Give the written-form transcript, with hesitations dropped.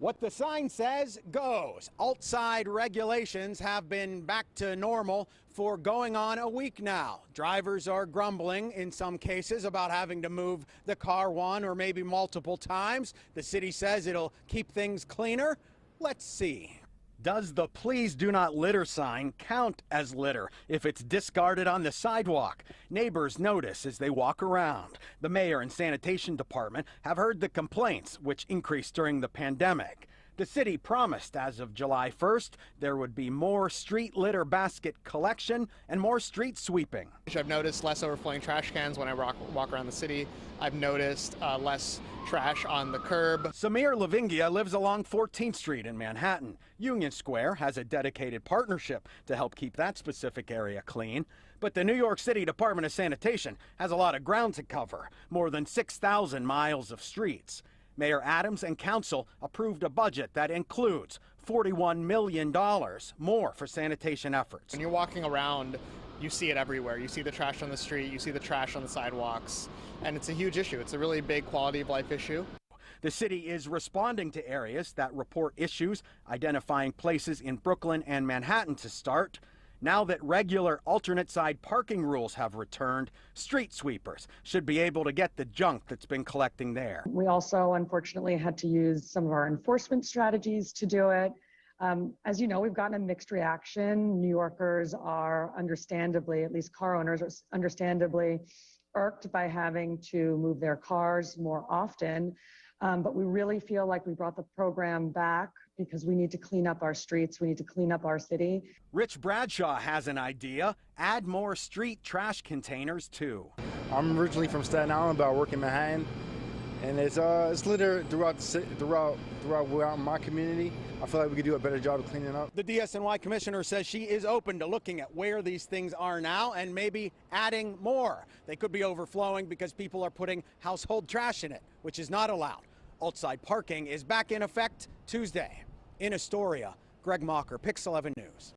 What the sign says goes. Outside regulations have been back to normal for going on a week now. Drivers are grumbling in some cases about having to move the car one or maybe multiple times. The city says it'll keep things cleaner. Let's see. Does the "please do not litter" sign count as litter if it's discarded on the sidewalk? Neighbors notice as they walk around. The mayor and sanitation department have heard the complaints, which increased during the pandemic. The city promised as of July 1st there would be more street litter basket collection and more street sweeping. I've noticed less overflowing trash cans when I walk around the city. I've noticed less trash on the curb. SAMIR LIVINGIA lives along 14th Street in Manhattan. Union Square has a dedicated partnership to help keep that specific area clean. But the New York City Department of Sanitation has a lot of ground to cover, more than 6,000 miles of streets. Mayor Adams and council approved a budget that includes $41 million more for sanitation efforts. When you're walking around, you see it everywhere. You see the trash on the street, you see the trash on the sidewalks, and it's a huge issue. It's a really big quality of life issue. The city is responding to areas that report issues, identifying places in Brooklyn and Manhattan to start. Now that regular alternate side parking rules have returned, street sweepers should be able to get the junk that's been collecting there. We also, unfortunately, had to use some of our enforcement strategies to do it. As you know, we've gotten a mixed reaction. New Yorkers are understandably, at least car owners, are understandably irked by having to move their cars more often. But we really feel like we brought the program back because we need to clean up our streets. We need to clean up our city. Rich Bradshaw has an idea. Add more street trash containers, too. I'm originally from Staten Island, but I work in Manhattan. And it's litter throughout my community. I feel like we could do a better job of cleaning up. The DSNY commissioner says she is open to looking at where these things are now and maybe adding more. They could be overflowing because people are putting household trash in it, which is not allowed. Outside parking is back in effect Tuesday. In Astoria, Greg Mocker, Pix 11 News.